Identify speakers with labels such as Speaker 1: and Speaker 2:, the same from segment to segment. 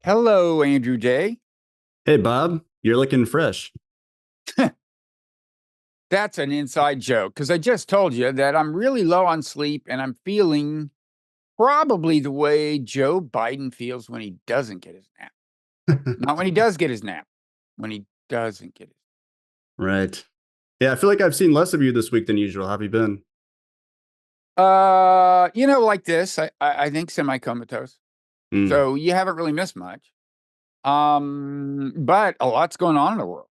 Speaker 1: Hello, Andrew Day.
Speaker 2: Hey, Bob, you're looking fresh.
Speaker 1: That's an inside joke because I just told you that I'm really low on sleep and I'm feeling probably the way Joe Biden feels when he doesn't get his nap. Not when he does get his nap, when he doesn't get it.
Speaker 2: Right. Yeah, I feel like I've seen less of you this week than usual. How have you been?
Speaker 1: Like this, I think semi-comatose.
Speaker 2: Mm.
Speaker 1: So you haven't really missed much. But a lot's going on in the world.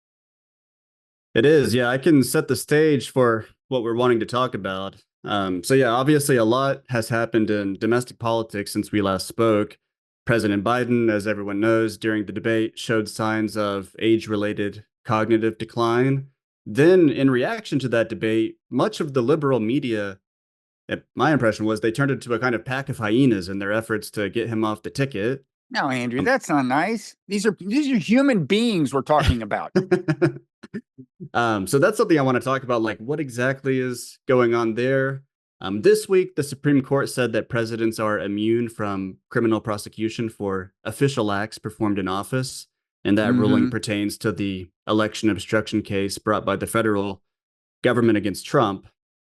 Speaker 2: It is. Yeah, I can set the stage for what we're wanting to talk about. So yeah, obviously a lot has happened in domestic politics since we last spoke. President Biden, as everyone knows, during the debate showed signs of age-related cognitive decline. Then, in reaction to that debate, much of the liberal media, my impression was they turned into a kind of pack of hyenas in their efforts to get him off the ticket.
Speaker 1: No, Andrew,
Speaker 2: Um,
Speaker 1: that's not nice. These are human beings we're talking about.
Speaker 2: so that's something I want to talk about. Like, what exactly is going on there? This week, the Supreme Court said that presidents are immune from criminal prosecution for official acts performed in office, and that ruling
Speaker 1: Mm-hmm.
Speaker 2: pertains to the election obstruction case brought by the federal government against Trump.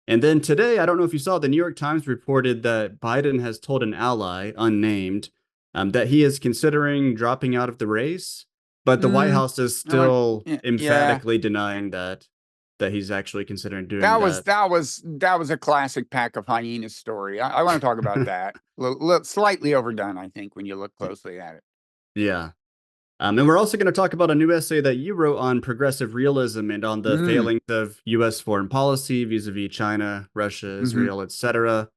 Speaker 2: And then today, I don't know if you saw, the New York Times reported that Biden has told an ally, unnamed, that he is considering dropping out of the race, but the White
Speaker 1: Mm,
Speaker 2: House is
Speaker 1: no,
Speaker 2: still
Speaker 1: yeah.
Speaker 2: emphatically denying that he's actually considering doing
Speaker 1: That was
Speaker 2: that.
Speaker 1: that was that was a classic pack of hyenas story. I want to talk about that. Slightly overdone, I think, when you look closely at it.
Speaker 2: Yeah. And we're also going to talk about a new essay that you wrote on progressive realism and on the
Speaker 1: Mm,
Speaker 2: failings of U.S. foreign policy vis-a-vis China, Russia,
Speaker 1: hmm.
Speaker 2: Israel, etc.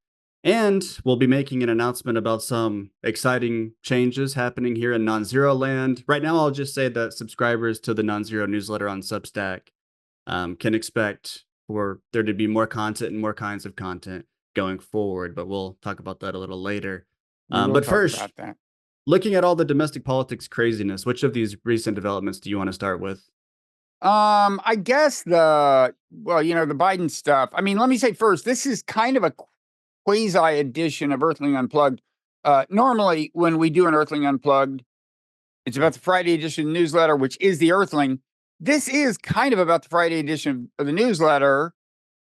Speaker 2: And we'll be making an announcement about some exciting changes happening here in Nonzero land. Right now, I'll just say that subscribers to the Nonzero newsletter on Substack can expect for there to be more content and more kinds of content going forward, but we'll talk about that a little later.
Speaker 1: We will
Speaker 2: But
Speaker 1: talk
Speaker 2: first,
Speaker 1: about that.
Speaker 2: looking at all the domestic politics craziness, which of these recent developments do you want to start with?
Speaker 1: I guess the Biden stuff. I mean, let me say first, this is kind of a quasi edition of Earthling Unplugged. Normally, when we do an Earthling Unplugged, it's about the Friday edition of the newsletter, which is the Earthling. This is kind of about the Friday edition of the newsletter.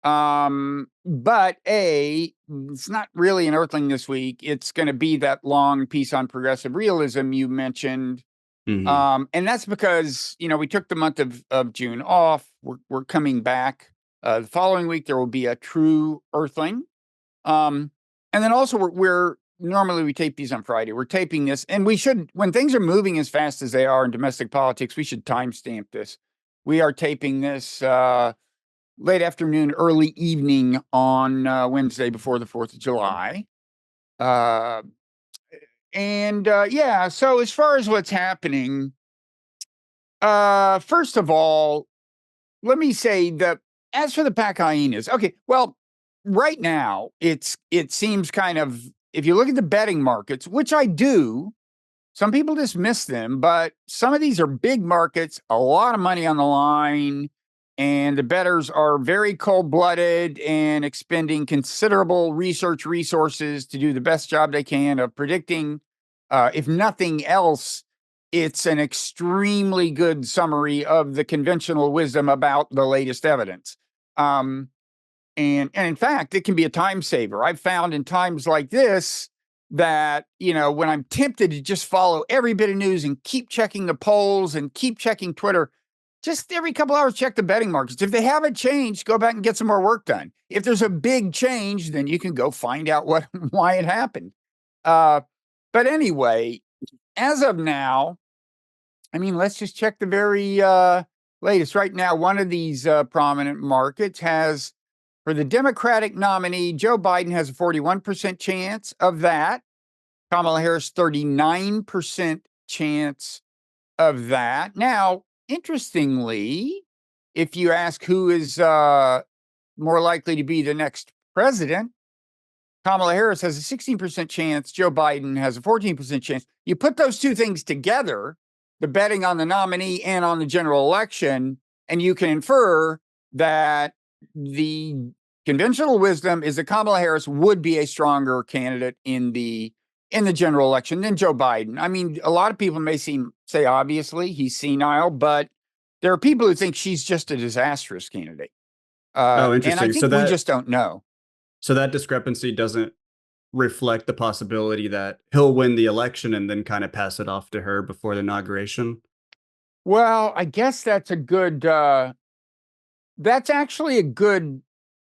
Speaker 1: But it's not really an Earthling this week. It's going to be that long piece on progressive realism you mentioned.
Speaker 2: Hmm.
Speaker 1: And that's because, we took the month of June off. We're coming back. The following week, there will be a true Earthling. Um, and then also we're normally we tape these on Friday. We're taping this, and we should, when things are moving as fast as they are in domestic politics, we should timestamp this. We are taping this late afternoon, early evening on Wednesday before the 4th of July. Uh, yeah, so as far as what's happening, first of all, let me say that as for the pack hyenas, okay, well, right now it seems kind of, if you look at the betting markets, which I do, some people dismiss them, but some of these are big markets, a lot of money on the line, and the bettors are very cold-blooded and expending considerable research resources to do the best job they can of predicting. If nothing else, it's an extremely good summary of the conventional wisdom about the latest evidence. And in fact, it can be a time saver. I've found in times like this that, when I'm tempted to just follow every bit of news and keep checking the polls and keep checking Twitter, just every couple hours, check the betting markets. If they haven't changed, go back and get some more work done. If there's a big change, then you can go find out why it happened. Uh, but anyway, as of now, I mean, let's just check the very latest. Right now, one of these prominent markets has, for the Democratic nominee, Joe Biden has a 41% chance of that. Kamala Harris, 39% chance of that. Now, interestingly, if you ask who is more likely to be the next president, Kamala Harris has a 16% chance. Joe Biden has a 14% chance. You put those two things together, the betting on the nominee and on the general election, and you can infer that the conventional wisdom is that Kamala Harris would be a stronger candidate in the in the general election than Joe Biden. I mean, a lot of people may say obviously he's senile, but there are people who think she's just a disastrous candidate.
Speaker 2: Oh,
Speaker 1: And I
Speaker 2: interesting.
Speaker 1: think we just don't know.
Speaker 2: So that discrepancy doesn't reflect the possibility that he'll win the election and then kind of pass it off to her before the inauguration.
Speaker 1: Well, I guess that's actually a good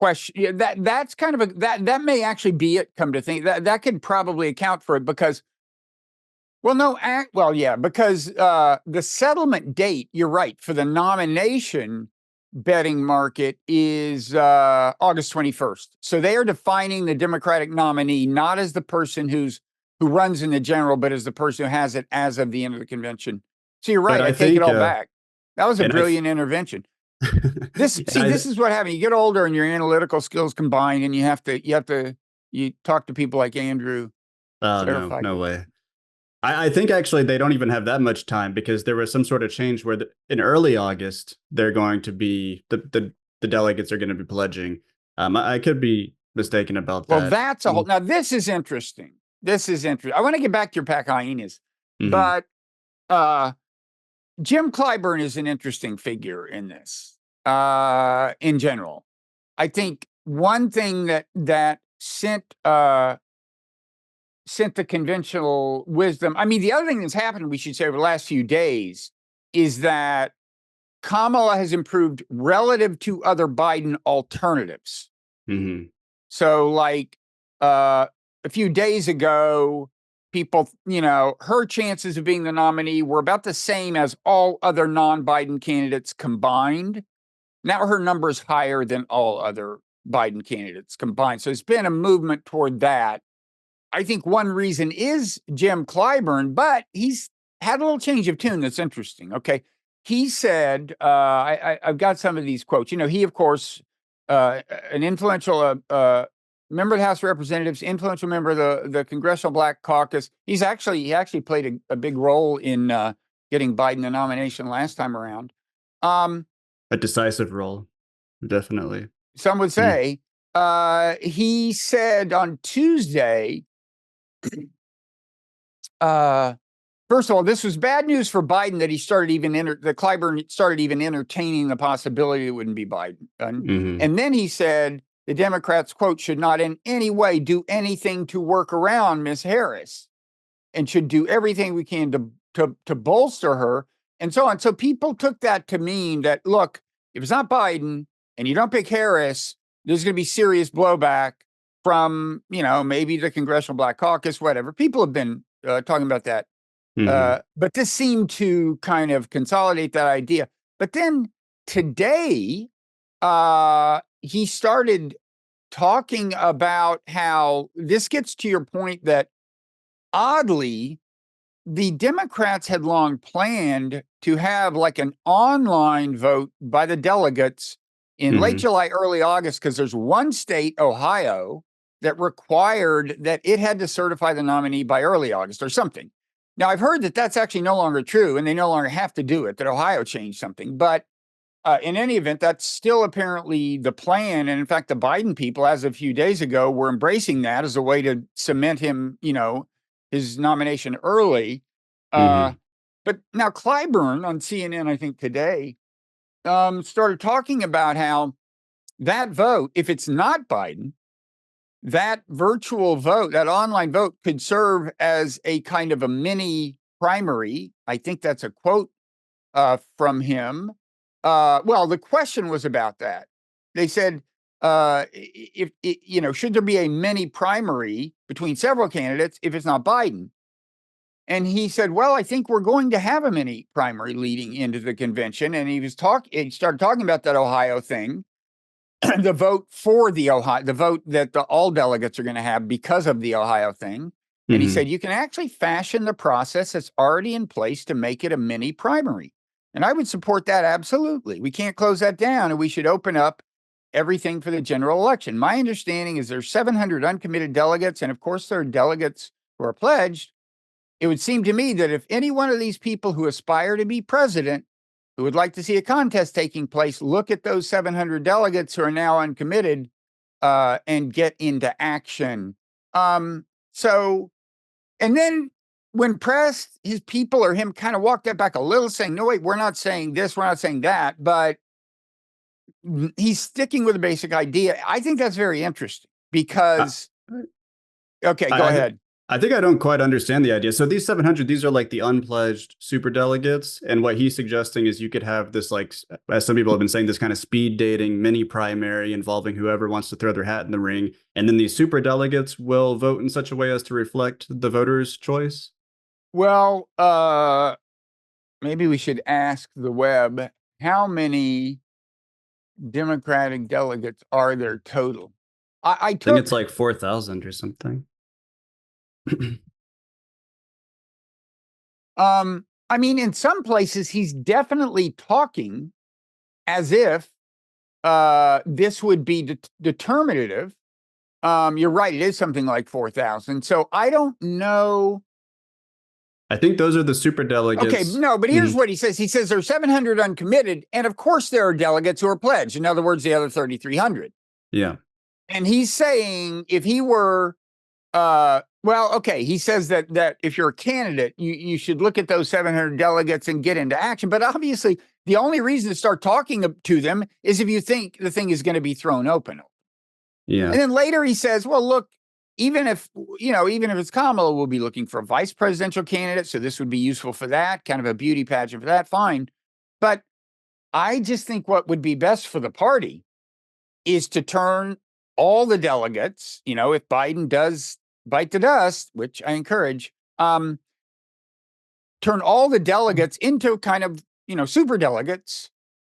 Speaker 1: question. Yeah, that's kind of that may actually be it. Come to think, that could probably account for it because, well, no, yeah, because the settlement date, you're right, for the nomination betting market is August 21st. So they are defining the Democratic nominee not as the person who runs in the general, but as the person who has it as of the end of the convention. So you're
Speaker 2: But
Speaker 1: right. I
Speaker 2: I
Speaker 1: take it
Speaker 2: think,
Speaker 1: all back. That was a
Speaker 2: and I, th-
Speaker 1: brilliant intervention. This
Speaker 2: and I,
Speaker 1: this is what happens. You get older and your analytical skills combine, and you talk to people like Andrew.
Speaker 2: oh no,
Speaker 1: Clarify.
Speaker 2: no way. I think actually they don't even have that much time because there was some sort of change where in early August they're going to be the delegates are going to be pledging. I could be mistaken about
Speaker 1: Well,
Speaker 2: that.
Speaker 1: that's a whole. Now this is interesting. This is interesting. I want to get back to your pack hyenas,
Speaker 2: Mm-hmm.
Speaker 1: but Jim Clyburn is an interesting figure in this. In general, I think one thing that sent the conventional wisdom. I mean, the other thing that's happened, we should say, over the last few days is that Kamala has improved relative to other Biden alternatives.
Speaker 2: Mm-hmm.
Speaker 1: So, like a few days ago, people, her chances of being the nominee were about the same as all other non-Biden candidates combined. Now her number is higher than all other Biden candidates combined. So it's been a movement toward that. I think one reason is Jim Clyburn, but he's had a little change of tune that's interesting. Okay. He said, I've got some of these quotes. He, of course, an influential member of the House of Representatives, influential member of the Congressional Black Caucus. He actually played a big role in getting Biden the nomination last time around.
Speaker 2: A decisive role, definitely.
Speaker 1: Some would say. He said on Tuesday, first of all, this was bad news for Biden that he started Clyburn started even entertaining the possibility it wouldn't be Biden.
Speaker 2: Mm-hmm.
Speaker 1: And then he said the Democrats, quote, should not in any way do anything to work around Miss Harris and should do everything we can to bolster her and so on. So people took that to mean that, look, if it's not Biden and you don't pick Harris, there's going to be serious blowback from, maybe the Congressional Black Caucus, whatever. People have been talking about that.
Speaker 2: Mm-hmm.
Speaker 1: But this seemed to kind of consolidate that idea. But then today, he started talking about how this gets to your point that oddly, the Democrats had long planned to have like an online vote by the delegates in late
Speaker 2: Mm-hmm.
Speaker 1: July, early August, because there's one state, Ohio, that required that it had to certify the nominee by early August or something. Now, I've heard that that's actually no longer true and they no longer have to do it, that Ohio changed something. But in any event, that's still apparently the plan. And in fact, the Biden people, as of a few days ago, were embracing that as a way to cement him, his nomination early.
Speaker 2: Mm-hmm.
Speaker 1: But now Clyburn on CNN, I think today, started talking about how that vote, if it's not Biden, that virtual vote, that online vote could serve as a kind of a mini primary. I think that's a quote from him. Well, the question was about that. They said, should there be a mini primary between several candidates if it's not Biden? And he said, well, I think we're going to have a mini primary leading into the convention. And he started talking about that Ohio thing, the vote that all delegates are going to have because of the Ohio thing. And he
Speaker 2: Mm-hmm.
Speaker 1: said, you can actually fashion the process that's already in place to make it a mini primary. And I would support that absolutely. We can't close that down, and we should open up everything for the general election. My understanding is there's 700 uncommitted delegates, and of course there are delegates who are pledged. It would seem to me that if any one of these people who aspire to be president, who would like to see a contest taking place, look at those 700 delegates who are now uncommitted and get into action. So And then when pressed, his people or him kind of walked that back a little, saying, no, wait, we're not saying this, we're not saying that. But he's sticking with the basic idea. I think that's very interesting
Speaker 2: I,
Speaker 1: because, okay, go
Speaker 2: I,
Speaker 1: ahead.
Speaker 2: I think I don't quite understand the idea. So these 700, these are like the unpledged super delegates. And what he's suggesting is you could have this, like, as some people have been saying, this kind of speed dating mini primary involving whoever wants to throw their hat in the ring. And then these super delegates will vote in such a way as to reflect the voters' choice.
Speaker 1: Well, maybe we should ask the web, how many Democratic delegates are there total? I
Speaker 2: I think it's
Speaker 1: took,
Speaker 2: like 4,000 or something.
Speaker 1: I mean, in some places, he's definitely talking as if this would be determinative. You're right, it is something like 4,000. So I don't know.
Speaker 2: I think those are the super
Speaker 1: Okay,
Speaker 2: delegates.
Speaker 1: no, but here's
Speaker 2: Mhm.
Speaker 1: what he says. He says there's 700 uncommitted, and of course there are delegates who are pledged. In other words, the other 3,300.
Speaker 2: Yeah.
Speaker 1: And he's saying if he were, well, okay, he says that if you're a candidate, you should look at those 700 delegates and get into action. But obviously, the only reason to start talking to them is if you think the thing is going to be thrown open.
Speaker 2: Yeah.
Speaker 1: And then later he says, well, look, even if, even if it's Kamala, we'll be looking for a vice presidential candidate. So this would be useful for that, kind of a beauty pageant for that. Fine. But I just think what would be best for the party is to turn all the delegates, if Biden does bite the dust, which I encourage, turn all the delegates into kind of, super delegates.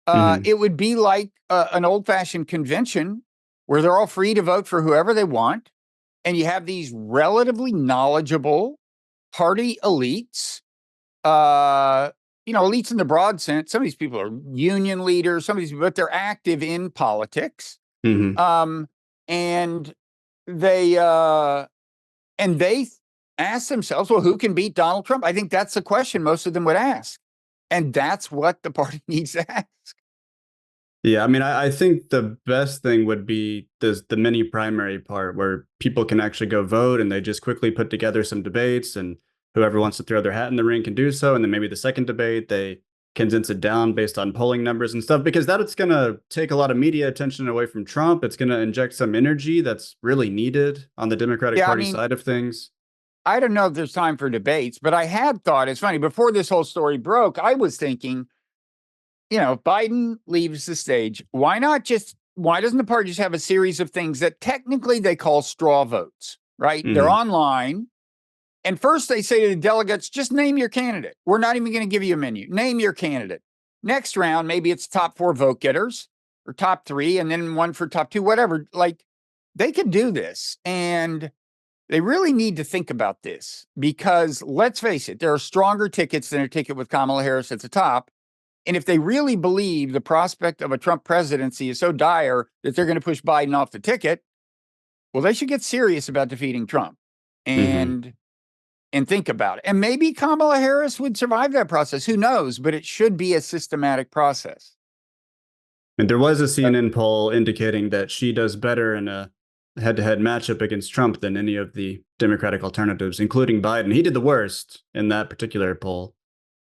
Speaker 2: Hmm.
Speaker 1: It would be like an old fashioned convention where they're all free to vote for whoever they want. And you have these relatively knowledgeable party elites, elites in the broad sense. Some of these people are union leaders, some of these, but they're active in politics.
Speaker 2: Hmm.
Speaker 1: Um, and they uh, they ask themselves, well, who can beat Donald Trump? I think that's the question most of them would ask, and that's what the party needs to ask.
Speaker 2: Yeah, I mean, I think the best thing would be the mini primary part where people can actually go vote and they just quickly put together some debates and whoever wants to throw their hat in the ring can do so. And then maybe the second debate, they condense it down based on polling numbers and stuff, because that's going to take a lot of media attention away from Trump. It's going to inject some energy that's really needed on the Democratic
Speaker 1: Yeah, I
Speaker 2: Party
Speaker 1: mean,
Speaker 2: side of things.
Speaker 1: I don't know if there's time for debates, but I had thought it's funny before this whole story broke. I was thinking, if Biden leaves the stage, why doesn't the party just have a series of things that technically they call straw votes, right? They're
Speaker 2: Hmm.
Speaker 1: online. And first they say to the delegates, just name your candidate. We're not even going to give you a menu. Name your candidate. Next round, maybe it's top 4 vote getters or top 3, and then one for top 2, whatever. Like they could do this. And they really need to think about this because let's face it, there are stronger tickets than a ticket with Kamala Harris at the top. And if they really believe the prospect of a Trump presidency is so dire that they're going to push Biden off the ticket, well, they should get serious about defeating Trump
Speaker 2: Hmm.
Speaker 1: and think about it. And maybe Kamala Harris would survive that process. Who knows? But it should be a systematic process.
Speaker 2: And there was a
Speaker 1: Uh,
Speaker 2: CNN poll indicating that she does better in a head-to-head matchup against Trump than any of the Democratic alternatives, including Biden. He did the worst in that particular poll.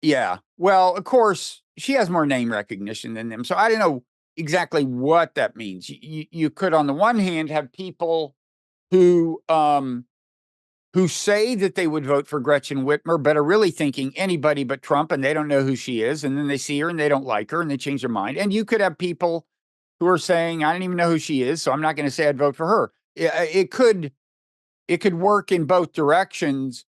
Speaker 1: yeah. Well, of course, she has more name recognition than them. So I don't know exactly what that means. You could, on the one hand, have people who who say that they would vote for Gretchen Whitmer, but are really thinking anybody but Trump, and they don't know who she is. And then they see her and they don't like her and they change their mind. And you could have people who are saying, I don't even know who she is, so I'm not going to say I'd vote for her. It could work in both directions,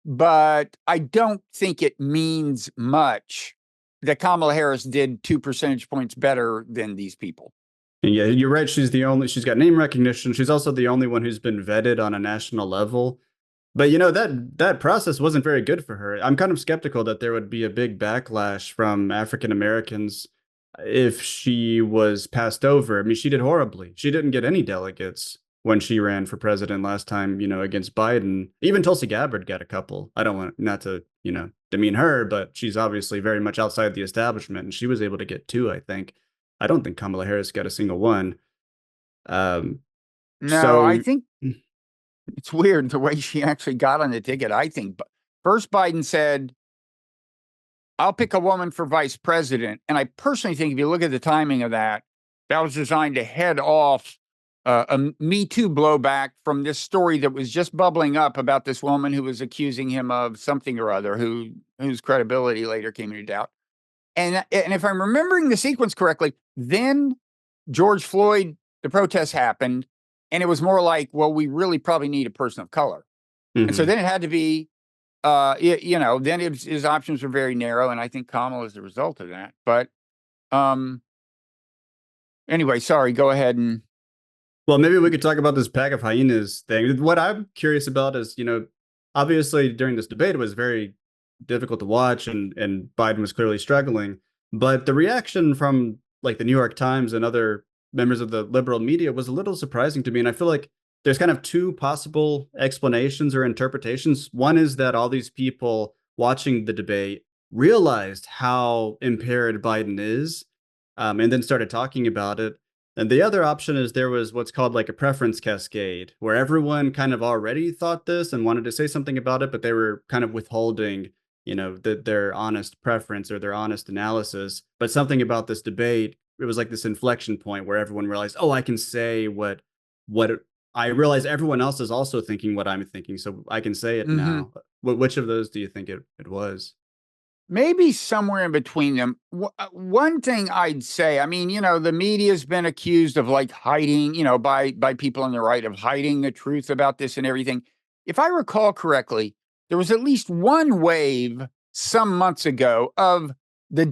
Speaker 1: but I don't think it means much that Kamala Harris did 2 percentage points better than these people.
Speaker 2: And yeah, you're right. She's got name recognition. She's also the only one who's been vetted on a national level. But that process wasn't very good for her. I'm kind of skeptical that there would be a big backlash from African Americans if she was passed over. I mean, she did horribly. She didn't get any delegates when she ran for president last time, against Biden. Even Tulsi Gabbard got a couple. I don't want not to, demean her, but she's obviously very much outside the establishment, and she was able to get two, I think. I don't think Kamala Harris got a single one. Um,
Speaker 1: No, I
Speaker 2: so
Speaker 1: think It's weird the way she actually got on the ticket, I think. But first, Biden said, I'll pick a woman for vice president. And I personally think if you look at the timing of that, that was designed to head off a Me Too blowback from this story that was just bubbling up about this woman who was accusing him of something or other, whose credibility later came into doubt. And if I'm remembering the sequence correctly, then George Floyd, the protests happened, and it was more like, well, we really probably need a person of color. And so
Speaker 2: Hmm.
Speaker 1: then it had to be, then his options were very narrow, and I think Kamala is the result of that. But um, anyway, sorry, go ahead and.
Speaker 2: Well, maybe we could talk about this pack of hyenas thing. What I'm curious about is, obviously during this debate, it was very difficult to watch, and Biden was clearly struggling. But the reaction from like the New York Times and other members of the liberal media was a little surprising to me. And I feel like there's kind of two possible explanations or interpretations. One is that all these people watching the debate realized how impaired Biden is, and then started talking about it. And the other option is there was what's called like a preference cascade, where everyone kind of already thought this and wanted to say something about it, but they were kind of withholding, their honest preference or their honest analysis. But something about this debate, it was like this inflection point where everyone realized, oh, I can say what I realize everyone else is also thinking what I'm thinking, so I can say it
Speaker 1: Mhm.
Speaker 2: now. Which of those do you think it was?
Speaker 1: Maybe somewhere in between them. One thing I'd say, I mean, the media's been accused of like hiding, by people on the right of hiding the truth about this and everything. If I recall correctly, there was at least one wave some months ago of of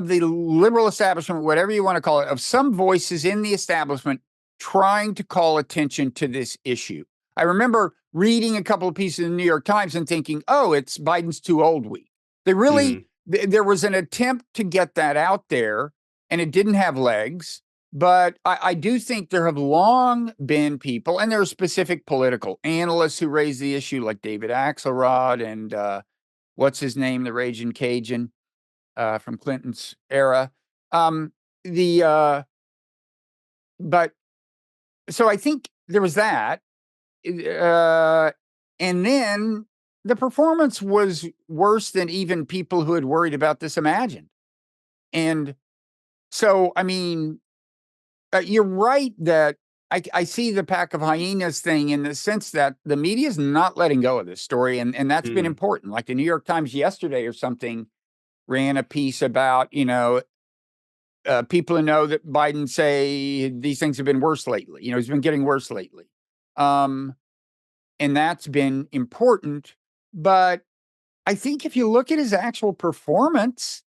Speaker 1: the liberal establishment, whatever you want to call it, of some voices in the establishment trying to call attention to this issue. I remember reading a couple of pieces in the New York Times and thinking, "Oh, it's Biden's too old week." They really
Speaker 2: Hmm.
Speaker 1: there was an attempt to get that out there, and it didn't have legs. But I do think there have long been people, and there are specific political analysts who raise the issue, like David Axelrod and what's his name, the Raging Cajun from Clinton's era. Um, the but so I think there was that, uh, and then the performance was worse than even people who had worried about this imagined. And so, I mean, you're right that I see the pack of hyenas thing in the sense that the media is not letting go of this story, and that's been
Speaker 2: Hmm.
Speaker 1: important. Like the New York Times yesterday or something ran a piece about people who know that Biden say these things have been worse lately. He's been getting worse lately, um, and that's been important. But I think if you look at his actual performance,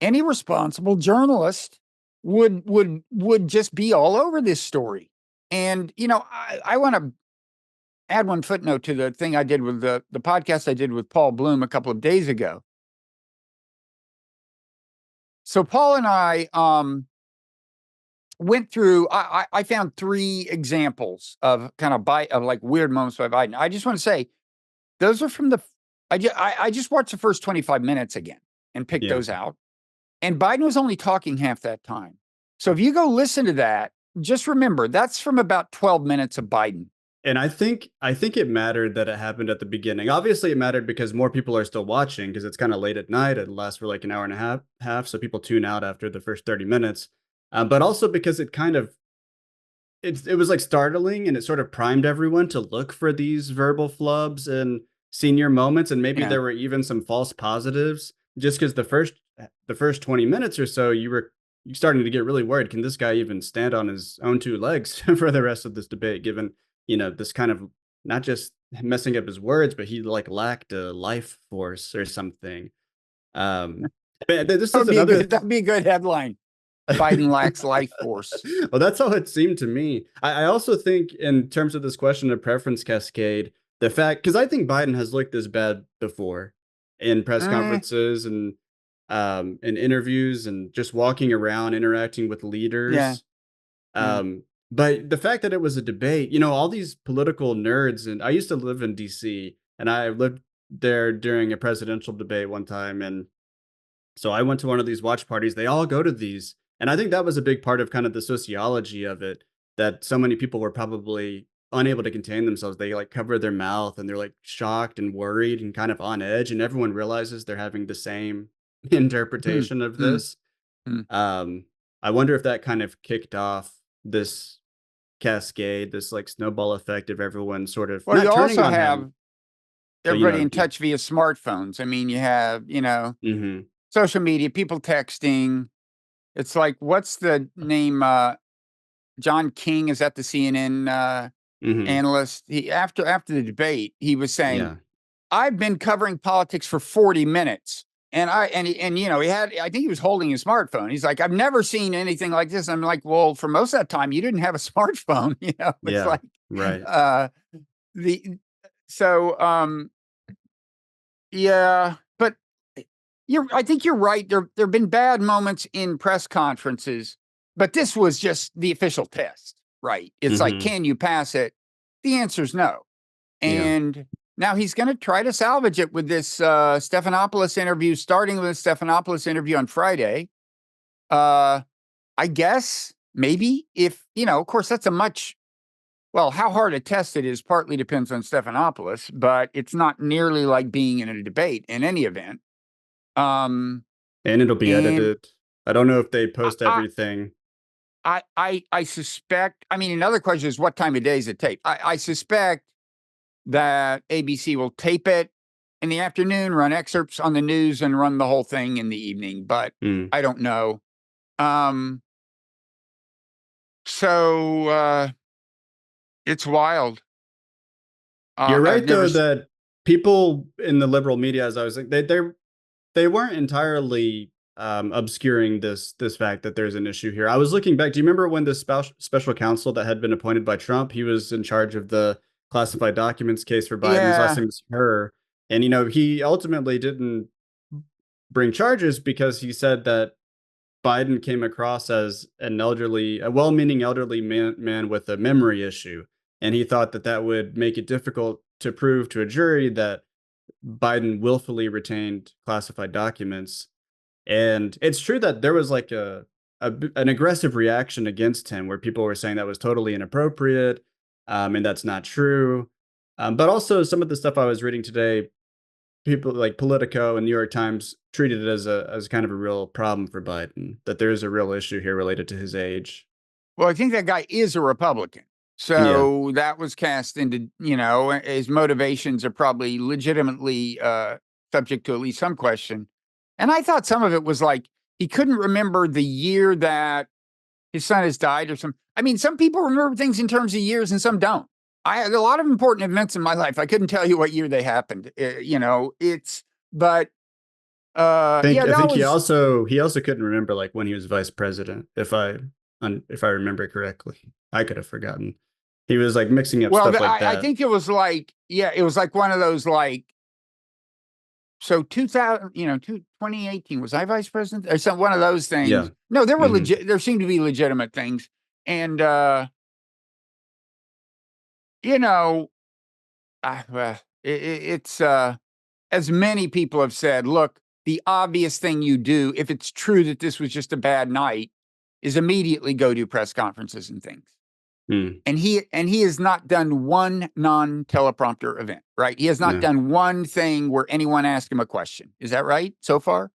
Speaker 1: any responsible journalist would just be all over this story. And I want to add one footnote to the thing I did with the podcast I did with Paul Bloom a couple of days ago. So Paul and I went through. I found three examples of kind of of like weird moments by Biden. I just want to say those are from the. I just watched the first 25 minutes again and picked
Speaker 2: Yeah.
Speaker 1: those out. And Biden was only talking half that time. So if you go listen to that, just remember that's from about 12 minutes of Biden.
Speaker 2: And I think it mattered that it happened at the beginning. Obviously, it mattered because more people are still watching because it's kind of late at night. It lasts for like an hour and a half, so people tune out after the first 30 minutes. But also because it was like startling and it sort of primed everyone to look for these verbal flubs and senior moments, and maybe
Speaker 1: Yeah.
Speaker 2: there were even some false positives just because the first 20 minutes or so you starting to get really worried. Can this guy even stand on his own two legs for the rest of this debate, given this kind of not just messing up his words, but he like lacked a life force or something. um but this
Speaker 1: That
Speaker 2: is
Speaker 1: would be a
Speaker 2: another.
Speaker 1: good that'd be a good headline. Biden lacks life force.
Speaker 2: Well, that's how it seemed to me. I also think, in terms of this question of preference cascade, the fact, because I think Biden has looked this bad before in press
Speaker 1: Eh,
Speaker 2: conferences and in interviews and just walking around interacting with
Speaker 1: yeah,
Speaker 2: leaders.
Speaker 1: yeah.
Speaker 2: But the fact that it was a debate, all these political nerds, and I used to live in DC, and I lived there during a presidential debate one time, and so I went to one of these watch parties. They all go to these. And I think that was a big part of kind of the sociology of it, that so many people were probably unable to contain themselves. They like cover their mouth and they're like shocked and worried and kind of on edge. And everyone realizes they're having the same
Speaker 1: Mm,
Speaker 2: interpretation of
Speaker 1: mm,
Speaker 2: this.
Speaker 1: mm.
Speaker 2: Um, I wonder if that kind of kicked off this cascade, this like snowball effect of everyone sort of
Speaker 1: Well, you
Speaker 2: not turning
Speaker 1: also
Speaker 2: on him,
Speaker 1: have
Speaker 2: but
Speaker 1: everybody in touch via smartphones. I mean, you have,
Speaker 2: mhm,
Speaker 1: social media, people texting. It's like, what's the name? John King, is that the CNN
Speaker 2: mhm,
Speaker 1: analyst? He after the debate, he was saying,
Speaker 2: yeah,
Speaker 1: "I've been covering politics for 40 minutes." And he had, I think he was holding his smartphone. He's like, "I've never seen anything like this." I'm like, "Well, for most of that time, you didn't have a smartphone." It's
Speaker 2: yeah,
Speaker 1: like,
Speaker 2: right.
Speaker 1: uh, the so yeah, but I think you're right. There've been bad moments in press conferences, but this was just the official test, right? It's like,
Speaker 2: Mhm,
Speaker 1: can you pass it? The answer's no.
Speaker 2: yeah.
Speaker 1: And now he's going to try to salvage it with this Stephanopoulos interview, starting with a Stephanopoulos interview on Friday. Uh, I guess maybe if, of course, that's well, how hard a test it is partly depends on Stephanopoulos, but it's not nearly like being in a debate in any event. Um,
Speaker 2: And it'll be
Speaker 1: and
Speaker 2: edited. I don't know if they
Speaker 1: I,
Speaker 2: post
Speaker 1: I,
Speaker 2: everything.
Speaker 1: I suspect, I mean, another question is what time of day is it taped? I suspect that ABC will tape it in the afternoon, run excerpts on the news, and run the whole thing in the evening, but
Speaker 2: Mm.
Speaker 1: I don't know. Um, so it's wild.
Speaker 2: You're
Speaker 1: I've
Speaker 2: right
Speaker 1: never,
Speaker 2: though that people in the liberal media, as I was like, they weren't entirely obscuring this fact that there's an issue here. I was looking back. Do you remember when the special counsel that had been appointed by Trump? He was in charge of the classified documents case for Biden. His last
Speaker 1: yeah.
Speaker 2: name was Her, and he ultimately didn't bring charges because he said that Biden came across as a well-meaning elderly man with a memory issue, and he thought that that would make it difficult to prove to a jury that Biden willfully retained classified documents. And it's true that there was like an aggressive reaction against him, where people were saying that was totally inappropriate, and that's not true. But also, some of the stuff I was reading today, people like Politico and New York Times treated it as kind of a real problem for Biden, that there is a real issue here related to his age.
Speaker 1: Well, I think that guy is a Republican.
Speaker 2: Yeah.
Speaker 1: So that was cast into, his motivations are probably legitimately subject to at least some question. And I thought some of it was like he couldn't remember the year that his son has died or some. I mean, some people remember things in terms of years and some don't. I had a lot of important events in my life. I couldn't tell you what year they happened. But yeah,
Speaker 2: I
Speaker 1: that
Speaker 2: think he
Speaker 1: was,
Speaker 2: also couldn't remember like when he was vice president, if I remember correctly. I could have forgotten. He was like mixing up
Speaker 1: well,
Speaker 2: stuff like
Speaker 1: I
Speaker 2: that.
Speaker 1: think it was like, yeah, it was like one of those like, so 2000, 2018, was I vice president or some one of those
Speaker 2: Yeah.
Speaker 1: things? No, there were
Speaker 2: Hmm.
Speaker 1: legit. There seemed to be legitimate things, and you know, it's as many people have said. Look, the obvious thing you do if it's true that this was just a bad night is immediately go do press conferences and things.
Speaker 2: Mm.
Speaker 1: And he has not done one non-teleprompter event, right? He has not
Speaker 2: No.
Speaker 1: done one thing where anyone asked him a question. Is that right so far?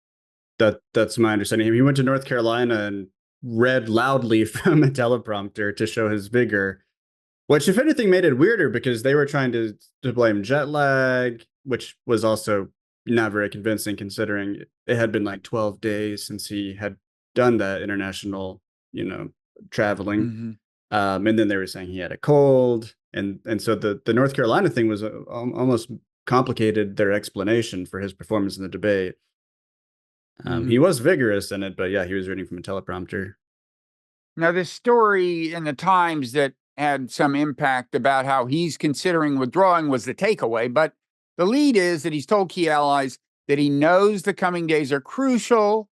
Speaker 2: That's my understanding. He went to North Carolina and read loudly from a teleprompter to show his vigor, which, if anything, made it weirder because they were trying to blame jet lag, which was also not very convincing considering it had been like 12 days since he had done that international, you know, traveling.
Speaker 1: Mm-hmm.
Speaker 2: And then they were saying he had a cold, and so the North Carolina thing was almost complicated their explanation for his performance in the debate.
Speaker 1: Mm-hmm.
Speaker 2: He was vigorous in it, but yeah, he was reading from a teleprompter.
Speaker 1: Now, this story in the Times that had some impact about how he's considering withdrawing was the takeaway. But the lead is that he's told key allies that he knows the coming days are crucial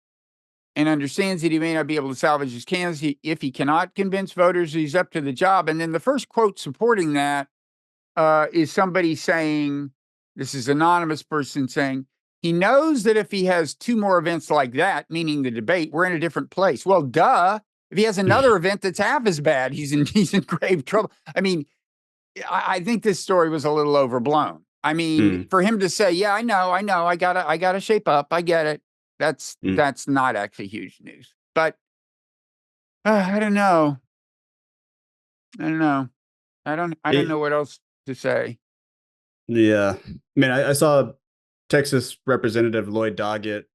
Speaker 1: and understands that he may not be able to salvage his candidacy if he cannot convince voters he's up to the job. And then the first quote supporting that is somebody saying, this is an anonymous person saying, he knows that if he has two more events like that, meaning the debate, we're in a different place. Well, duh. If he has another event that's half as bad, he's in grave trouble. I mean, I think this story was a little overblown. I mean,
Speaker 2: Mm,
Speaker 1: for him to say, "Yeah, I know, I gotta shape up. I get it."
Speaker 2: mm.
Speaker 1: That's not actually huge news. But I don't know. I don't know. I don't know
Speaker 2: It,
Speaker 1: what else to say.
Speaker 2: yeah. I mean, I saw Texas Representative Lloyd Doggett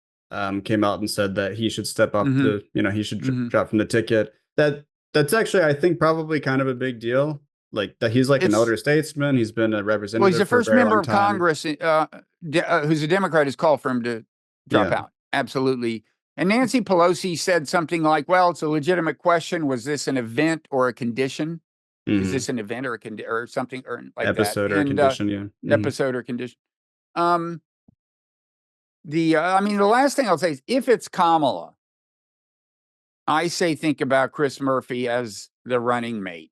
Speaker 2: came out and said that he should step up
Speaker 1: Hmm.
Speaker 2: to, he should
Speaker 1: Hmm.
Speaker 2: drop from the ticket. That's actually, I think, probably kind of a big deal. Like that, he's like an
Speaker 1: It's
Speaker 2: elder statesman. He's been a
Speaker 1: Well, he's
Speaker 2: representative
Speaker 1: the
Speaker 2: for a
Speaker 1: first
Speaker 2: very
Speaker 1: member
Speaker 2: long
Speaker 1: of
Speaker 2: time.
Speaker 1: Congress who's a Democrat who's called for him to drop
Speaker 2: Yeah.
Speaker 1: out. Absolutely. And Nancy Pelosi said something like, "Well, it's a legitimate question. Was this an event or a condition? Is
Speaker 2: Hmm.
Speaker 1: this an event or a or something or like that?"
Speaker 2: Episode or
Speaker 1: And
Speaker 2: condition. Yeah.
Speaker 1: an episode or condition. Um, I mean, the last thing I'll say is, if it's Kamala, I say think about Chris Murphy as the running mate.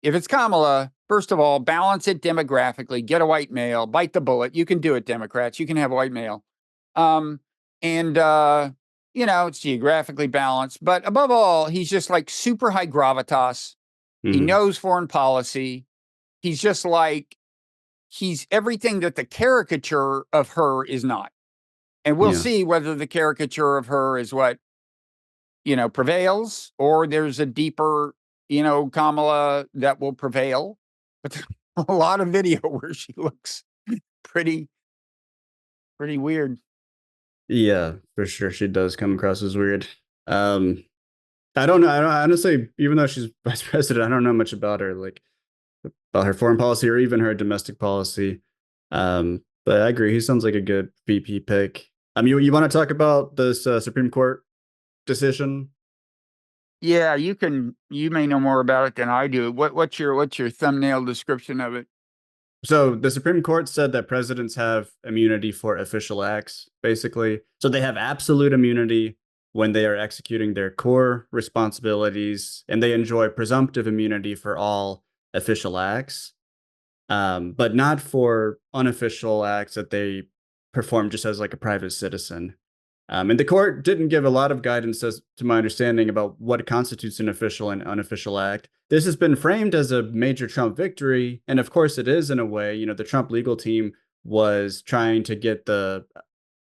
Speaker 1: If it's Kamala, first of all, balance it demographically, get a white male, bite the bullet. You can do it, Democrats. You can have a white male. Um, and, it's geographically balanced. But above all, he's just like super high gravitas. He
Speaker 2: Hmm.
Speaker 1: knows foreign policy. He's just like, he's everything that the caricature of her is not. And we'll
Speaker 2: Yeah.
Speaker 1: see whether the caricature of her is what prevails, or there's a deeper, Kamala that will prevail. But there's a lot of video where she looks pretty, pretty weird.
Speaker 2: Yeah, for sure. She does come across as weird. Um, I don't know. I don't honestly, even though she's vice president, I don't know much about her, like about her foreign policy or even her domestic policy. But I agree. He sounds like a good VP pick. You want to talk about this Supreme Court decision?
Speaker 1: Yeah, you may know more about it than I do. What's your thumbnail description of it?
Speaker 2: So the Supreme Court said that presidents have immunity for official acts, basically. So they have absolute immunity when they are executing their core responsibilities, and they enjoy presumptive immunity for all official acts, but not for unofficial acts that they perform just as like a private citizen. And the court didn't give a lot of guidance, as to my understanding, about what constitutes an official and unofficial act. This has been framed as a major Trump victory, and of course it is in a way. The Trump legal team was trying to get the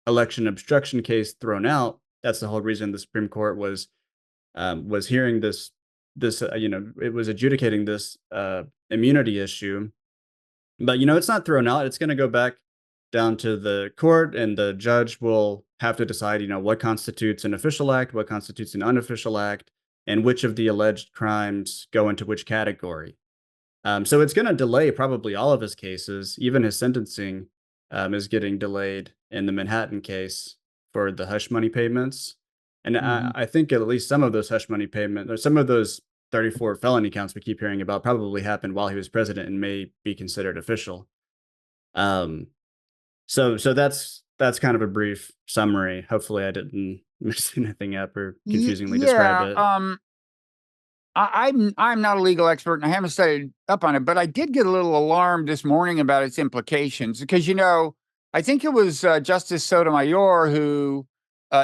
Speaker 2: election obstruction case thrown out. That's the whole reason the Supreme Court was hearing this. It was adjudicating this immunity issue. But it's not thrown out. It's going to go back down to the court, and the judge will have to decide, what constitutes an official act, what constitutes an unofficial act, and which of the alleged crimes go into which category. So it's going to delay probably all of his cases. Even his sentencing is getting delayed in the Manhattan case for the hush money payments. And
Speaker 1: Hmm.
Speaker 2: I think at least some of those hush money payments, or some of those 34 felony counts we keep hearing about, probably happened while he was president and may be considered official. Um, so that's kind of a brief summary. Hopefully, I didn't mess anything up or confusingly describe
Speaker 1: Yeah.
Speaker 2: it.
Speaker 1: I'm not a legal expert and I haven't studied up on it, but I did get a little alarmed this morning about its implications because I think it was Justice Sotomayor who,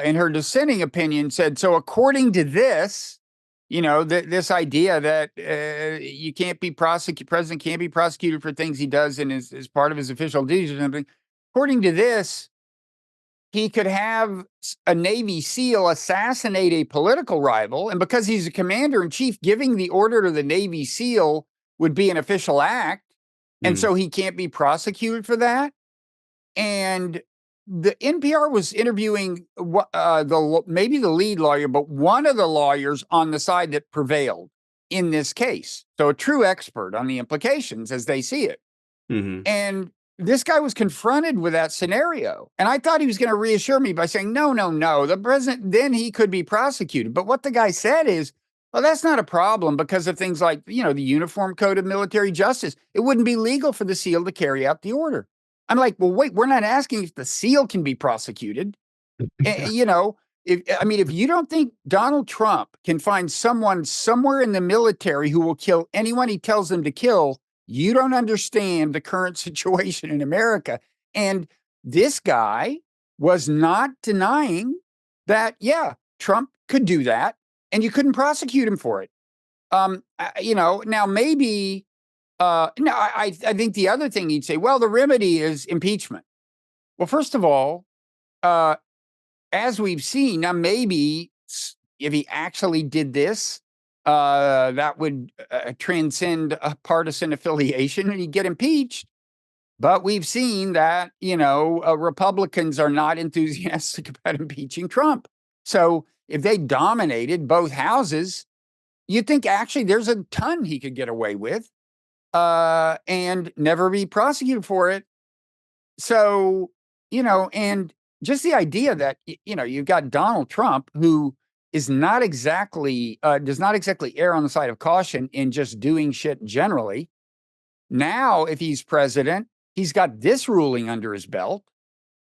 Speaker 1: in her dissenting opinion, said so. According to this, this idea that you can't be prosecuted, president can't be prosecuted for things he does in as part of his official duties or something. According to this, he could have a Navy SEAL assassinate a political rival. And because he's a commander in chief, giving the order to the Navy SEAL would be an official act. And
Speaker 2: Mm,
Speaker 1: so he can't be prosecuted for that. And the NPR was interviewing maybe the lead lawyer, but one of the lawyers on the side that prevailed in this case. So a true expert on the implications as they see it.
Speaker 2: hmm.
Speaker 1: And this guy was confronted with that scenario. And I thought he was going to reassure me by saying, no, no, no, the president, then he could be prosecuted. But what the guy said is, well, that's not a problem because of things like, the Uniform Code of Military Justice. It wouldn't be legal for the SEAL to carry out the order. I'm like, well, wait, we're not asking if the SEAL can be prosecuted.
Speaker 2: Yeah.
Speaker 1: If you don't think Donald Trump can find someone somewhere in the military who will kill anyone he tells them to kill, you don't understand the current situation in America. And this guy was not denying that, yeah, Trump could do that and you couldn't prosecute him for it. Now maybe No, I think the other thing he'd say, well, the remedy is impeachment. Well, first of all, uh, as we've seen, now maybe if he actually did this, that would transcend a partisan affiliation and he'd get impeached. But we've seen that, Republicans are not enthusiastic about impeaching Trump. So if they dominated both houses, you'd think actually there's a ton he could get away with and never be prosecuted for it. So, and just the idea that, you've got Donald Trump, who is not exactly, does not exactly err on the side of caution in just doing shit generally. Now, if he's president, he's got this ruling under his belt.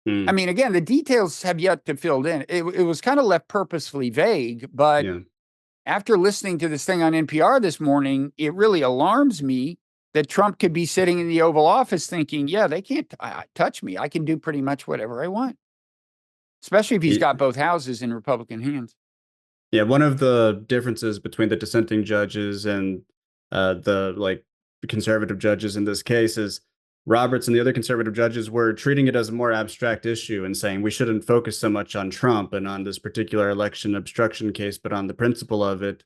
Speaker 1: I
Speaker 2: Mm,
Speaker 1: mean, again, the details have yet to filled in. It was kind of left purposefully vague, but
Speaker 2: yeah.
Speaker 1: after listening to this thing on NPR this morning, it really alarms me that Trump could be sitting in the Oval Office thinking, yeah, they can't touch me. I can do pretty much whatever I want, especially if he's got both houses in Republican hands.
Speaker 2: Yeah, one of the differences between the dissenting judges and the like conservative judges in this case is Roberts and the other conservative judges were treating it as a more abstract issue and saying we shouldn't focus so much on Trump and on this particular election obstruction case, but on the principle of it.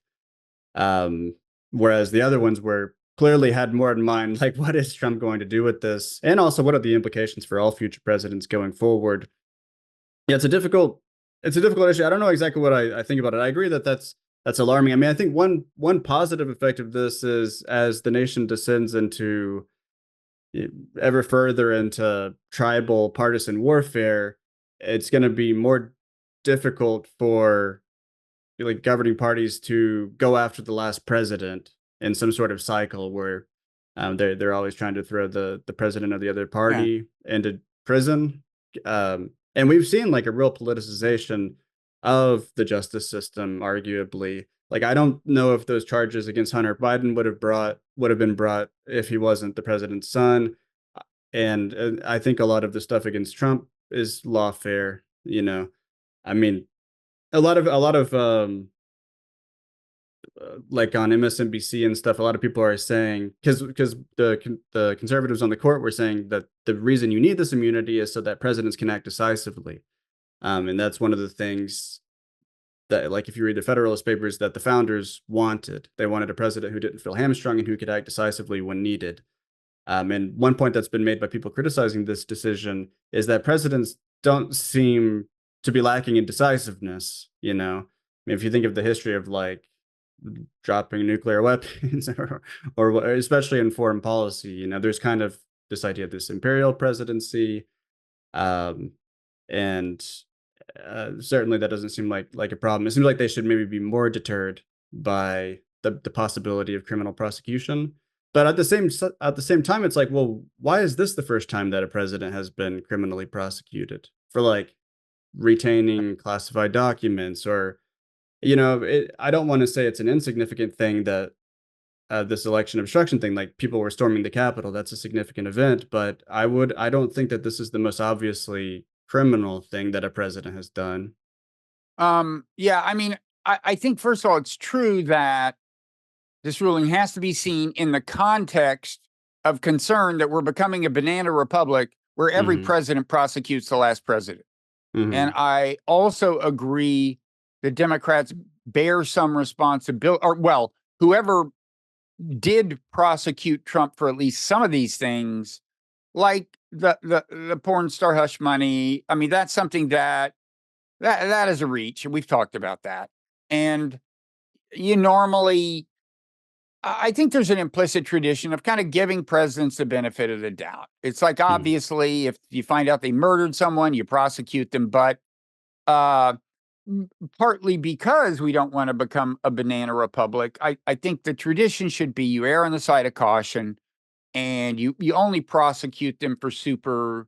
Speaker 2: Um, Whereas the other ones were clearly had more in mind, like what is Trump going to do with this, and also what are the implications for all future presidents going forward. Yeah, it's a difficult issue. I don't know exactly what I think about it. I agree that that's alarming. I mean, I think one positive effect of this is as the nation descends into ever further into tribal partisan warfare, it's going to be more difficult for like governing parties to go after the last president in some sort of cycle where they're always trying to throw the president of the other
Speaker 1: Yeah.
Speaker 2: party into prison. And we've seen like a real politicization of the justice system, arguably. Like I don't know if those charges against Hunter Biden would have been brought if he wasn't the president's son. And I think a lot of the stuff against Trump is lawfare. I mean, a lot of like on MSNBC and stuff, a lot of people are saying because the conservatives on the court were saying that the reason you need this immunity is so that presidents can act decisively, and that's one of the things that, like, if you read the Federalist Papers, that the founders wanted. They wanted a president who didn't feel hamstrung and who could act decisively when needed. And one point that's been made by people criticizing this decision is that presidents don't seem to be lacking in decisiveness. I mean, if you think of the history of like dropping nuclear weapons or especially in foreign policy, there's kind of this idea of this imperial presidency. Um, and certainly that doesn't seem like a problem. It seems like they should maybe be more deterred by the possibility of criminal prosecution. But at the same time, it's like, well, why is this the first time that a president has been criminally prosecuted for like retaining classified documents or I don't want to say it's an insignificant thing that this election obstruction thing, like people were storming the Capitol, that's a significant event, but I don't think that this is the most obviously criminal thing that a president has done.
Speaker 1: Yeah, I mean, I think first of all, it's true that this ruling has to be seen in the context of concern that we're becoming a banana republic where every
Speaker 2: Hmm.
Speaker 1: president prosecutes the last president. And
Speaker 2: Hmm.
Speaker 1: I also agree that Democrats bear some responsibility, or well, whoever did prosecute Trump for at least some of these things, like the porn star hush money. I mean, that's something that is a reach, and we've talked about that. And you normally, I think there's an implicit tradition of kind of giving presidents the benefit of the doubt. It's like
Speaker 2: Hmm.
Speaker 1: obviously, if you find out they murdered someone, you prosecute them, but uh, partly because we don't want to become a banana republic, I think the tradition should be you err on the side of caution and you only prosecute them for super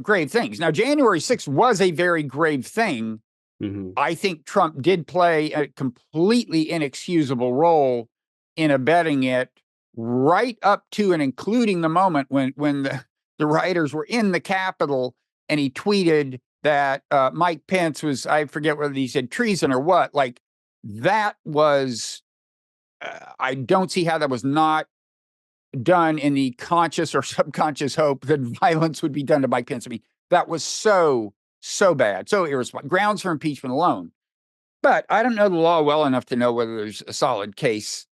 Speaker 1: grave things. Now, January 6th was a very grave thing.
Speaker 2: Hmm.
Speaker 1: I think Trump did play a completely inexcusable role in abetting it right up to and including the moment when the writers were in the Capitol and he tweeted that Mike Pence was, I forget whether he said treason or what. Like that was, I don't see how that was not done in the conscious or subconscious hope that violence would be done to Mike Pence. I mean, that was so bad, so irresponsible. Grounds for impeachment alone. But I don't know the law well enough to know whether there's a solid case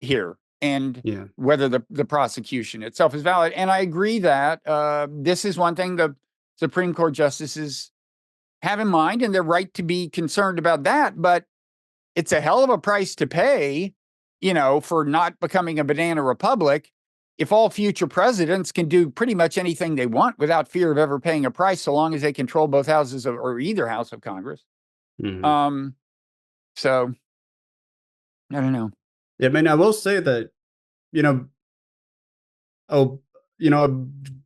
Speaker 1: here and whether the prosecution itself is valid. And I agree that this is one thing the Supreme Court justices have in mind, and they're right to be concerned about that. But it's a hell of a price to pay, for not becoming a banana republic. If all future presidents can do pretty much anything they want without fear of ever paying a price, so long as they control both houses or either house of Congress.
Speaker 2: Mm-hmm.
Speaker 1: So I don't know.
Speaker 2: Yeah, I mean, I will say that,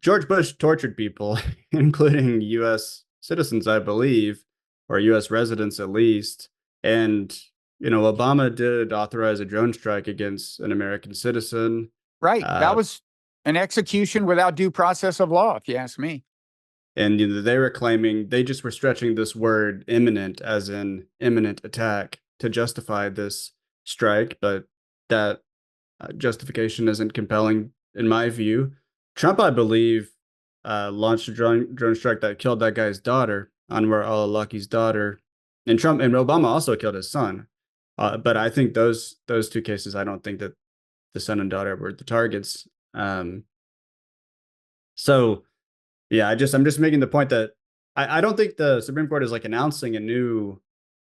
Speaker 2: George Bush tortured people, including U.S. citizens, I believe, or U.S. residents at least. And, Obama did authorize a drone strike against an American citizen.
Speaker 1: Right. That was an execution without due process of law, if you ask me.
Speaker 2: And they were claiming they just were stretching this word imminent as in imminent attack to justify this strike. But that justification isn't compelling in my view. Trump, I believe, launched a drone strike that killed that guy's daughter, Anwar al-Awlaki's daughter, and Obama also killed his son. But I think those two cases, I don't think that the son and daughter were the targets. So yeah, I'm just making the point that I don't think the Supreme Court is like announcing a new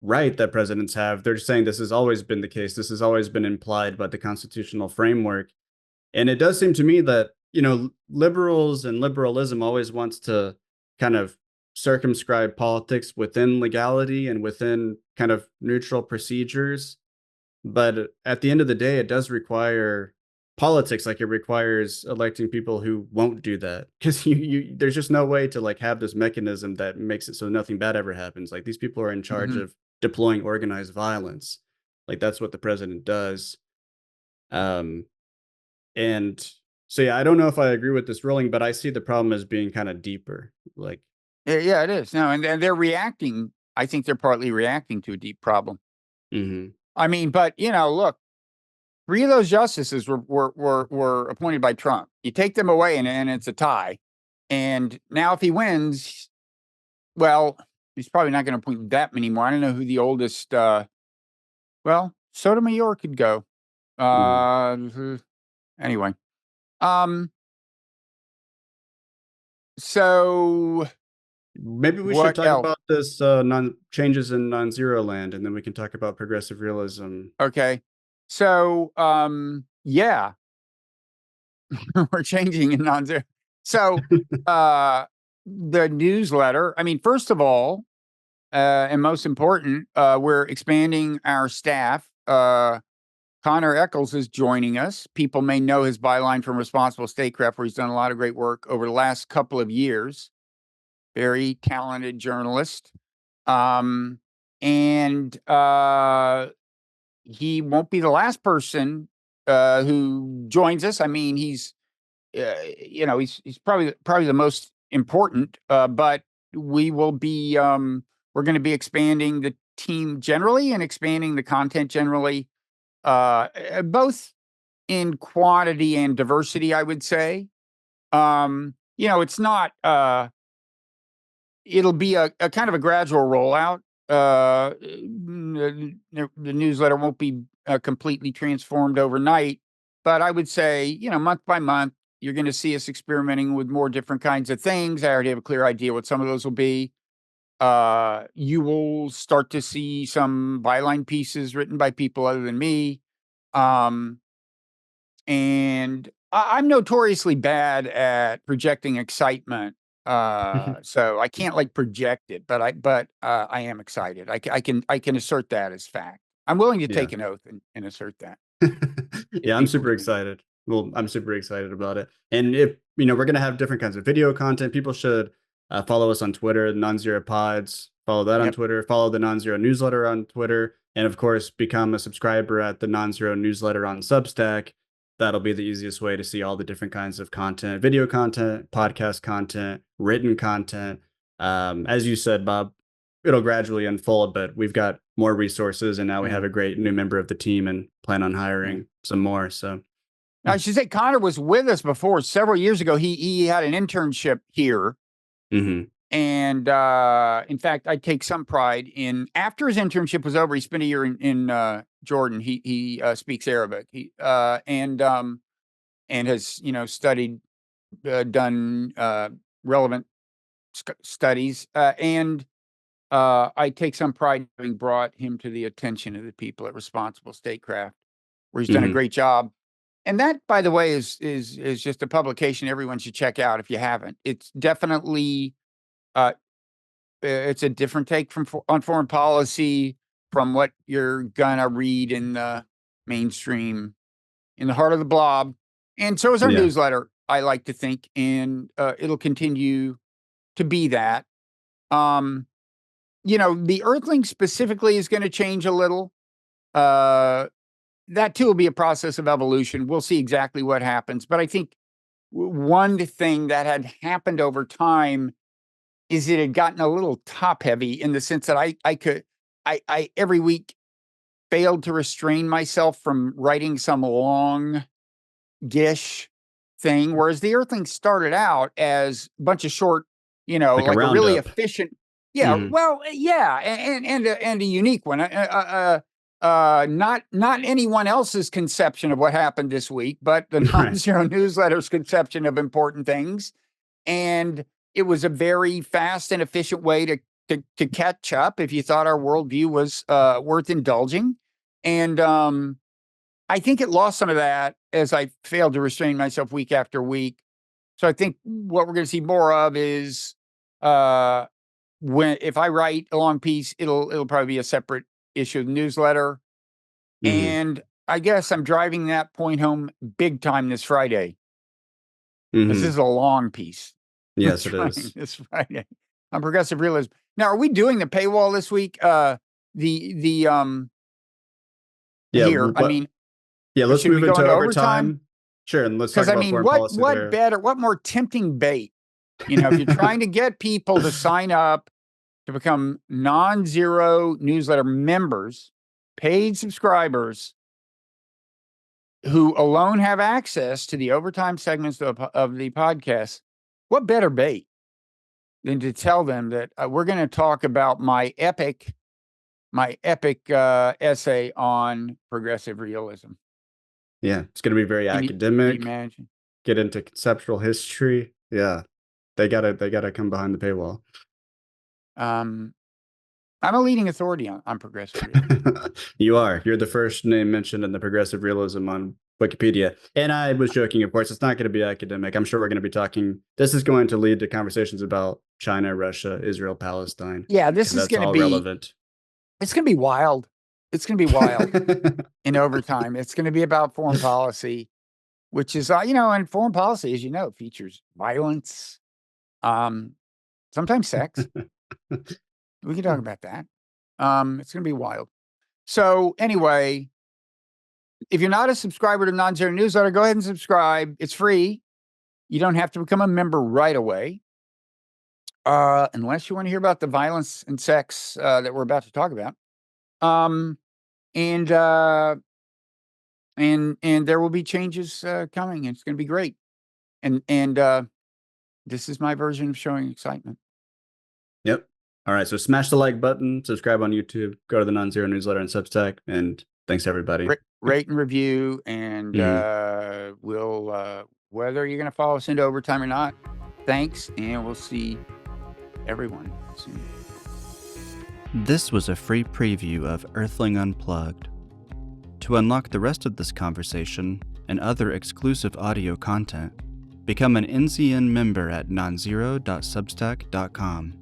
Speaker 2: right that presidents have. They're just saying this has always been the case. This has always been implied by the constitutional framework. And it does seem to me that, liberals and liberalism always wants to kind of circumscribe politics within legality and within kind of neutral procedures. But at the end of the day, it does require politics, like it requires electing people who won't do that, because there's just no way to like have this mechanism that makes it so nothing bad ever happens. Like these people are in charge of deploying organized violence. Like that's what the president does. And so, yeah, I don't know if I agree with this ruling, but I see the problem as being kind of deeper. Like,
Speaker 1: yeah, it is. No, and they're reacting. I think they're partly reacting to a deep problem. I mean, but look, 3 of those justices were appointed by Trump. You take them away, and it's a tie. And now, if he wins, well, he's probably not going to appoint that many more. I don't know who the oldest. Well, Sotomayor could go. Anyway, so
Speaker 2: maybe we should talk about this changes in non-zero land, and then we can talk about progressive realism.
Speaker 1: Okay. So, yeah, we're changing in non-zero. So, the newsletter, I mean, first of all, and most important, we're expanding our staff. Connor Eccles is joining us. People may know his byline from Responsible Statecraft, where he's done a lot of great work over the last couple of years. Very talented journalist. And he won't be the last person who joins us. I mean, he's probably the most important, but we will be we're going to be expanding the team generally and expanding the content generally, both in quantity and diversity, I would say. It's not it'll be a kind of a gradual rollout. The newsletter won't be completely transformed overnight, but I would say, month by month, you're going to see us experimenting with more different kinds of things. I already have a clear idea what some of those will be. You will start to see some byline pieces written by people other than me. And I'm notoriously bad at projecting excitement. So I can't like project it, but I am excited. I can assert that as fact. I'm willing to take an oath and assert that.
Speaker 2: Yeah, I'm super excited. Well, I'm super excited about it. And if, we're going to have different kinds of video content, people should follow us on Twitter, Nonzero Pods, follow that on Twitter, follow the Nonzero Newsletter on Twitter, and of course, become a subscriber at the Nonzero Newsletter on Substack. That'll be the easiest way to see all the different kinds of content, video content, podcast content, written content. As you said, Bob, it'll gradually unfold, but we've got more resources, and now we have a great new member of the team and plan on hiring some more. So
Speaker 1: Now, I should say Connor was with us before several years ago. He had an internship here.
Speaker 2: Mm-hmm.
Speaker 1: And in fact, I take some pride in, after his internship was over, he spent a year in Jordan. He speaks Arabic. And has, studied, done relevant studies. And I take some pride in having brought him to the attention of the people at Responsible Statecraft, where he's done a great job. And that, by the way, is just a publication everyone should check out if you haven't. It's definitely it's a different take on foreign policy from what you're gonna read in the mainstream, in the heart of the blob. And so is our newsletter, I like to think, and it'll continue to be that. The Earthling specifically is going to change a little. That too will be a process of evolution. We'll see exactly what happens. But I think one thing that had happened over time is it had gotten a little top heavy, in the sense that I every week failed to restrain myself from writing some long gish thing, whereas the Earthling started out as a bunch of short, like a really efficient. Yeah, well, yeah, and a unique one. Not anyone else's conception of what happened this week, but the Nonzero Newsletter's conception of important things. And it was a very fast and efficient way to catch up if you thought our worldview was worth indulging. And I think it lost some of that as I failed to restrain myself week after week. So I think what we're going to see more of is if I write a long piece, it'll probably be a separate issue of the newsletter. And I guess I'm driving that point home big time this Friday. This is a long piece.
Speaker 2: Yes, it is.
Speaker 1: This Friday on progressive realism. Now, are we doing the paywall this week?
Speaker 2: Let's move into overtime. Sure, and let's talk about foreign policy there.
Speaker 1: What more tempting bait? If you're trying to get people to sign up to become Nonzero Newsletter members, paid subscribers, who alone have access to the overtime segments of the podcast, what better bait than to tell them that we're going to talk about my epic essay on progressive realism.
Speaker 2: Yeah, it's going to be very academic.
Speaker 1: Imagine.
Speaker 2: Get into conceptual history. Yeah, they gotta come behind the paywall.
Speaker 1: I'm a leading authority on progressive realism.
Speaker 2: You're the first name mentioned in the progressive realism on Wikipedia. And I was joking, of course, it's not going to be academic. I'm sure we're going to be talking. This is going to lead to conversations about China, Russia, Israel, Palestine.
Speaker 1: Yeah, this is going to be relevant. It's going to be wild. It's going to be wild in overtime. It's going to be about foreign policy, which is, and foreign policy, as you know, features violence, sometimes sex. We can talk about that. It's going to be wild. So anyway, if you're not a subscriber to Nonzero Newsletter, go ahead and subscribe. It's free. You don't have to become a member right away. Unless you want to hear about the violence and sex that we're about to talk about. And there will be changes coming. It's going to be great. And this is my version of showing excitement.
Speaker 2: Yep. All right. So smash the like button, subscribe on YouTube, go to the Nonzero Newsletter and Substack, and thanks everybody.
Speaker 1: Rate and review, and we'll whether you're going to follow us into overtime or not. Thanks, and we'll see everyone soon.
Speaker 3: This was a free preview of Earthling Unplugged. To unlock the rest of this conversation and other exclusive audio content, become an NCN member at nonzero.substack.com.